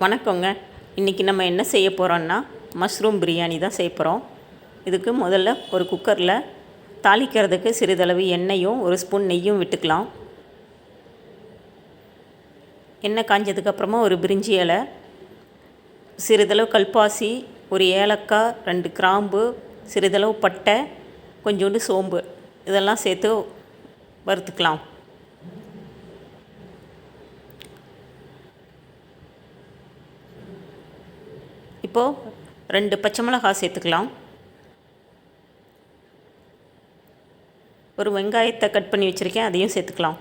வணக்கங்க. இன்றைக்கி நம்ம என்ன செய்ய போகிறோன்னா மஷ்ரூம் பிரியாணி தான் செய்ய போகிறோம். இதுக்கு முதல்ல ஒரு குக்கரில் தாளிக்கிறதுக்கு சிறிதளவு எண்ணெயும் ஒரு ஸ்பூன் நெய்யும் விட்டுக்கலாம். எண்ணெய் காஞ்சதுக்கப்புறமா ஒரு பிரிஞ்சி இலை, சிறிதளவு கல்பாசி, ஒரு ஏலக்காய், 2 கிராம்பு, சிறிதளவு பட்டை, கொஞ்சோண்டு சோம்பு இதெல்லாம் சேர்த்து வறுத்துக்கலாம். இப்போது 2 பச்சை மிளகாய் சேர்த்துக்கலாம். ஒரு வெங்காயத்தை கட் பண்ணி வச்சுருக்கேன், அதையும் சேர்த்துக்கலாம்.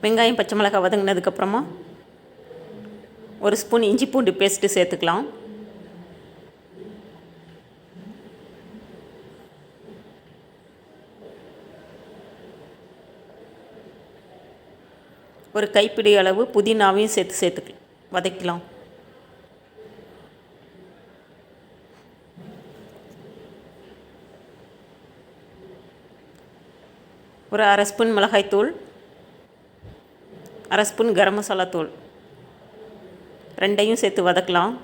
வெங்காயம் பச்சை மிளகாய் வதங்கினதுக்கப்புறமா ஒரு ஸ்பூன் இஞ்சி பூண்டு பேஸ்ட்டு சேர்த்துக்கலாம். ஒரு கைப்பிடி அளவு புதினாவையும் சேர்த்து வதக்கலாம். ஒரு அரை ஸ்பூன் மிளகாய்த்தூள், அரை ஸ்பூன் கரம் மசாலா தூள் ரெண்டையும் சேர்த்து வதக்கலாம்.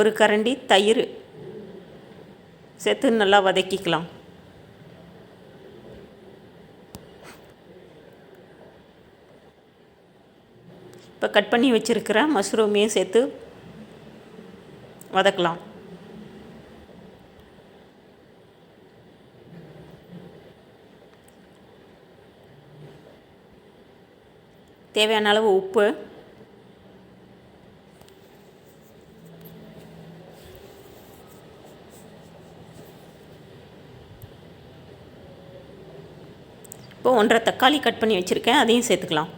ஒரு கரண்டி தயிர் சேர்த்து நல்லா வதக்கிக்கலாம். இப்போ கட் பண்ணி வச்சுருக்கிற மஷ்ரூமையும் சேர்த்து வதக்கலாம். தேவையான அளவு உப்பு, இப்போ 1.5 தக்காளி கட் பண்ணி வச்சுருக்கேன், அதையும் சேர்த்துக்கலாம்.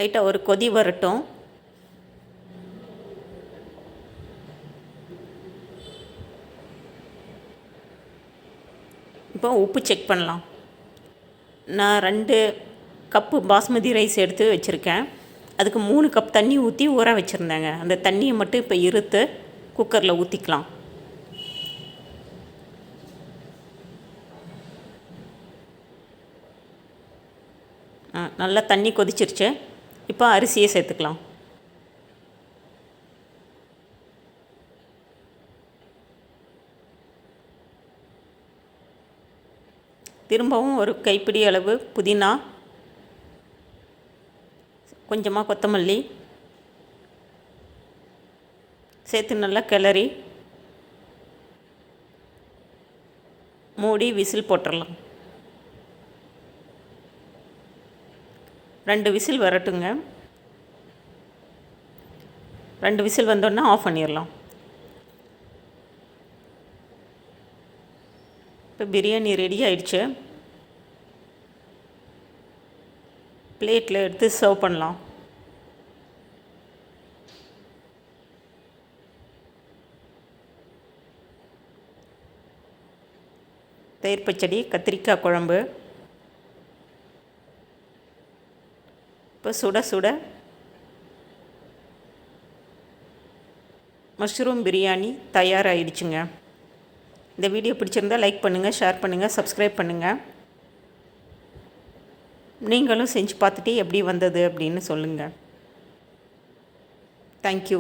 லைட்டாக ஒரு கொதி வரட்டும். இப்போ உப்பு செக் பண்ணலாம். நான் 2 கப்பு பாஸ்மதி ரைஸ் எடுத்து வச்சுருக்கேன். அதுக்கு 3 கப் தண்ணி ஊற்றி ஊற வச்சுருந்தேங்க. அந்த தண்ணியை மட்டும் இப்போ இருத்து குக்கரில் ஊற்றிக்கலாம். நல்லா தண்ணி கொதிச்சிருச்சு. இப்போ அரிசியை சேர்த்துக்கலாம். திரும்பவும் ஒரு கைப்பிடி அளவு புதினா, கொஞ்சமாக கொத்தமல்லி சேர்த்து நல்லா கிளறி மூடி விசில் போட்டுடலாம். 2 விசில் வரட்டுங்க. 2 விசில் வந்தோடனே ஆஃப் பண்ணிடலாம். இப்போ பிரியாணி ரெடி ஆயிடுச்சு. பிளேட்டில் எடுத்து சர்வ் பண்ணலாம். தயிர் பச்சடி, கத்திரிக்காய் குழம்பு. இப்போ சுட சுட மஷ்ரூம் பிரியாணி தயாராகிடுச்சுங்க. இந்த வீடியோ பிடிச்சிருந்தால் லைக் பண்ணுங்கள், ஷேர் பண்ணுங்கள், சப்ஸ்கிரைப் பண்ணுங்கள். நீங்களும் செஞ்சு பார்த்துட்டு எப்படி வந்தது அப்படின்னு சொல்லுங்கள். தேங்க்யூ.